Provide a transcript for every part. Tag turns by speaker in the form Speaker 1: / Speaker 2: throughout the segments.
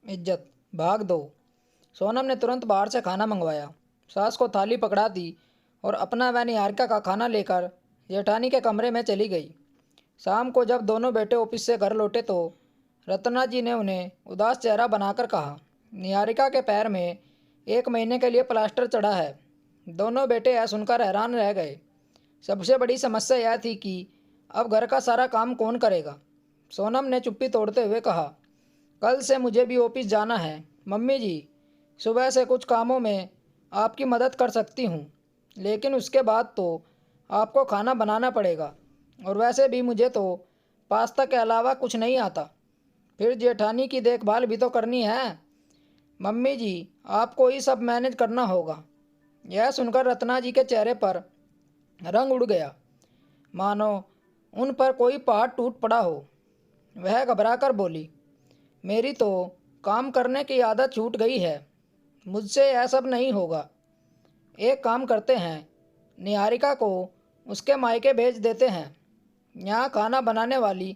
Speaker 1: इज्जत, भाग दो। सोनम ने तुरंत बाहर से खाना मंगवाया, सास को थाली पकड़ा दी और अपना व निहारिका का खाना लेकर जेठानी के कमरे में चली गई। शाम को जब दोनों बेटे ऑफिस से घर लौटे तो रत्ना जी ने उन्हें उदास चेहरा बनाकर कहा, निहारिका के पैर में 1 महीने के लिए प्लास्टर चढ़ा है। दोनों बेटे यह सुनकर हैरान रह गए। सबसे बड़ी समस्या यह थी कि अब घर का सारा काम कौन करेगा। सोनम ने चुप्पी तोड़ते हुए कहा, कल से मुझे भी ऑफिस जाना है। मम्मी जी, सुबह से कुछ कामों में आपकी मदद कर सकती हूँ, लेकिन उसके बाद तो आपको खाना बनाना पड़ेगा, और वैसे भी मुझे तो पास्ता के अलावा कुछ नहीं आता। फिर जेठानी की देखभाल भी तो करनी है। मम्मी जी, आपको ही सब मैनेज करना होगा। यह सुनकर रत्ना जी के चेहरे पर रंग उड़ गया, मानो उन पर कोई पहाड़ टूट पड़ा हो। वह घबराकर बोली, मेरी तो काम करने की आदत छूट गई है, मुझसे यह सब नहीं होगा। एक काम करते हैं, निहारिका को उसके मायके भेज देते हैं। यहाँ खाना बनाने वाली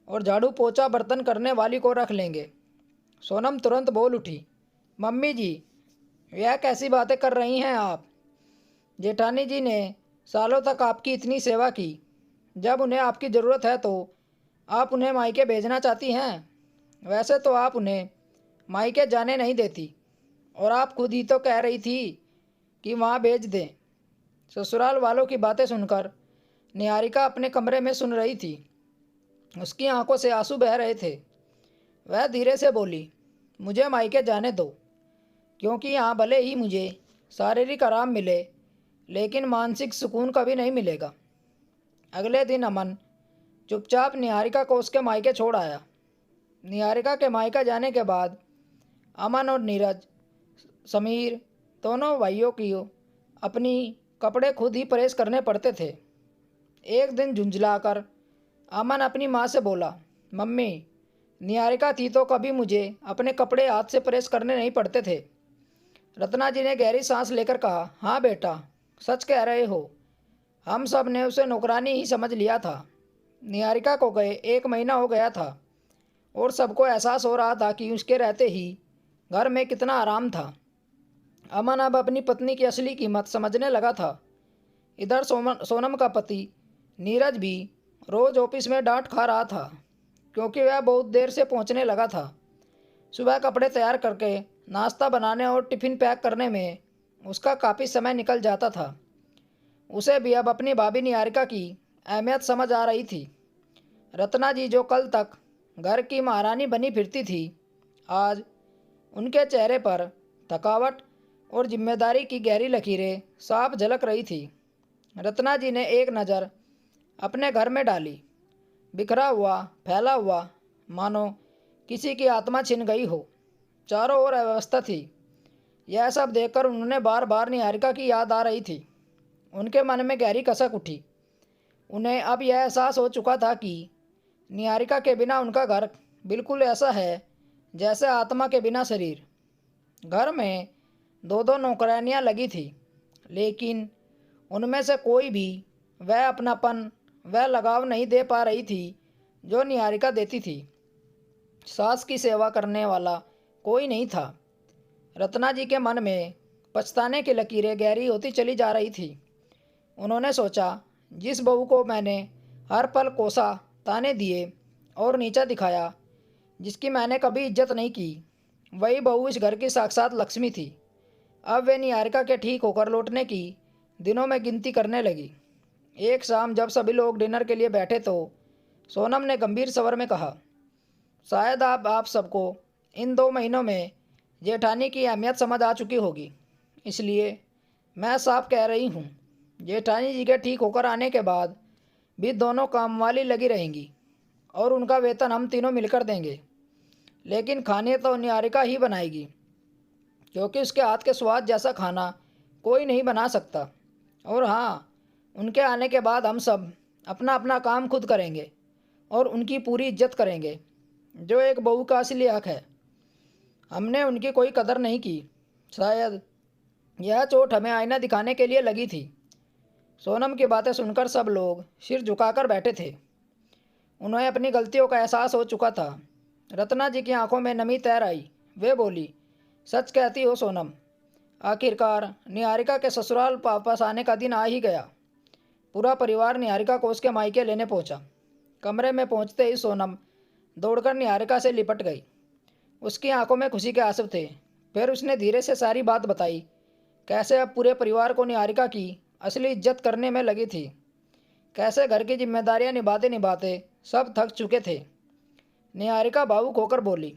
Speaker 1: और झाड़ू पोछा बर्तन करने वाली को रख लेंगे। सोनम तुरंत बोल उठी, मम्मी जी, यह कैसी बातें कर रही हैं आप। जेठानी जी ने सालों तक आपकी इतनी सेवा की, जब उन्हें आपकी ज़रूरत है तो आप उन्हें मायके भेजना चाहती हैं। वैसे तो आप उन्हें मायके जाने नहीं देती, और आप खुद ही तो कह रही थी कि वहाँ भेज दें। ससुराल वालों की बातें सुनकर निहारिका अपने कमरे में सुन रही थी। उसकी आंखों से आंसू बह रहे थे। वह धीरे से बोली, मुझे मायके जाने दो, क्योंकि यहाँ भले ही मुझे शारीरिक आराम मिले, लेकिन मानसिक सुकून कभी नहीं मिलेगा। अगले दिन अमन चुपचाप निहारिका को उसके मायके छोड़ आया। निहारिका के मायका जाने के बाद अमन और नीरज, समीर, दोनों भाइयों की अपनी कपड़े खुद ही प्रेस करने पड़ते थे। एक दिन झुंझलाकर अमन अपनी माँ से बोला, मम्मी, निहारिका थी तो कभी मुझे अपने कपड़े हाथ से प्रेस करने नहीं पड़ते थे। रत्ना जी ने गहरी सांस लेकर कहा, हाँ बेटा, सच कह रहे हो। हम सब ने उसे नौकरानी ही समझ लिया था। निहारिका को गए 1 महीना हो गया था और सबको एहसास हो रहा था कि उसके रहते ही घर में कितना आराम था। अमन अब अपनी पत्नी की असली कीमत समझने लगा था। इधर सोनम का पति नीरज भी रोज़ ऑफिस में डांट खा रहा था, क्योंकि वह बहुत देर से पहुंचने लगा था। सुबह कपड़े तैयार करके नाश्ता बनाने और टिफ़िन पैक करने में उसका काफ़ी समय निकल जाता था। उसे भी अब अपनी भाभी निहारिका की अहमियत समझ आ रही थी। रत्ना जी, जो कल तक घर की महारानी बनी फिरती थी, आज उनके चेहरे पर थकावट और जिम्मेदारी की गहरी लकीरें साफ झलक रही थी। रत्ना जी ने एक नज़र अपने घर में डाली। बिखरा हुआ, फैला हुआ, मानो किसी की आत्मा छिन गई हो। चारों ओर अव्यवस्था थी। यह सब देखकर उन्होंने बार बार निहारिका की याद आ रही थी। उनके मन में गहरी कसक उठी। उन्हें अब यह एहसास हो चुका था कि निहारिका के बिना उनका घर बिल्कुल ऐसा है जैसे आत्मा के बिना शरीर। घर में दो दो नौकरानियाँ लगी थी, लेकिन उनमें से कोई भी वह अपनापन, वह लगाव नहीं दे पा रही थी जो निहारिका देती थी। सास की सेवा करने वाला कोई नहीं था। रत्ना जी के मन में पछताने की लकीरें गहरी होती चली जा रही थी। उन्होंने सोचा, जिस बहू को मैंने हर पल कोसा, ताने दिए और नीचा दिखाया, जिसकी मैंने कभी इज्जत नहीं की, वही बहू इस घर की साक्षात लक्ष्मी थी। अब वे निहारिका के ठीक होकर लौटने की दिनों में गिनती करने लगी। एक शाम जब सभी लोग डिनर के लिए बैठे तो सोनम ने गंभीर स्वर में कहा, शायद आप सबको इन 2 महीनों में जेठानी की अहमियत समझ आ चुकी होगी, इसलिए मैं साफ कह रही हूँ, जेठानी जी के ठीक होकर आने के बाद भी दोनों काम वाली लगी रहेंगी और उनका वेतन हम तीनों मिलकर देंगे। लेकिन खाने तो निहारिका ही बनाएगी, क्योंकि उसके हाथ के स्वाद जैसा खाना कोई नहीं बना सकता। और हाँ, उनके आने के बाद हम सब अपना अपना काम खुद करेंगे और उनकी पूरी इज्जत करेंगे, जो एक बहू का असली हक है। हमने उनकी कोई कदर नहीं की। शायद यह चोट हमें आईना दिखाने के लिए लगी थी। सोनम की बातें सुनकर सब लोग सिर झुकाकर बैठे थे। उन्हें अपनी गलतियों का एहसास हो चुका था। रत्ना जी की आंखों में नमी तैर आई। वे बोली, सच कहती हो सोनम। आखिरकार निहारिका के ससुराल वापस आने का दिन आ ही गया। पूरा परिवार निहारिका को उसके मायके लेने पहुंचा। कमरे में पहुंचते ही सोनम दौड़कर निहारिका से लिपट गई। उसकी आंखों में खुशी के आंसू थे। फिर उसने धीरे से सारी बात बताई, कैसे अब पूरे परिवार को निहारिका की असली इज्जत करने में लगी थी, कैसे घर की जिम्मेदारियां निभाते निभाते सब थक चुके थे। निहारिका भावुक होकर बोली,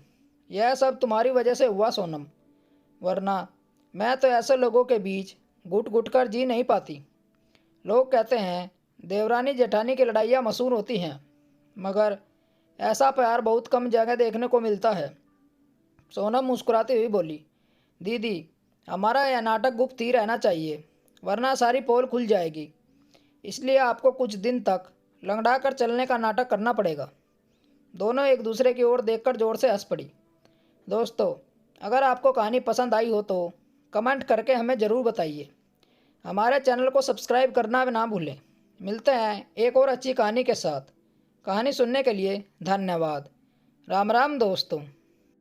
Speaker 1: यह सब तुम्हारी वजह से हुआ सोनम, वरना मैं तो ऐसे लोगों के बीच घुट घुट कर जी नहीं पाती। लोग कहते हैं देवरानी जेठानी की लड़ाइयाँ मशहूर होती हैं, मगर ऐसा प्यार बहुत कम जगह देखने को मिलता है। सोनम मुस्कुराती हुई बोली, दीदी हमारा यह नाटक गुप्त ही रहना चाहिए, वरना सारी पोल खुल जाएगी। इसलिए आपको कुछ दिन तक लंगड़ा कर चलने का नाटक करना पड़ेगा। दोनों एक दूसरे की ओर देखकर जोर से हंस पड़ी। दोस्तों, अगर आपको कहानी पसंद आई हो तो कमेंट करके हमें ज़रूर बताइए। हमारे चैनल को सब्सक्राइब करना ना भूलें। मिलते हैं एक और अच्छी कहानी के साथ। कहानी सुनने के लिए धन्यवाद। राम राम दोस्तों।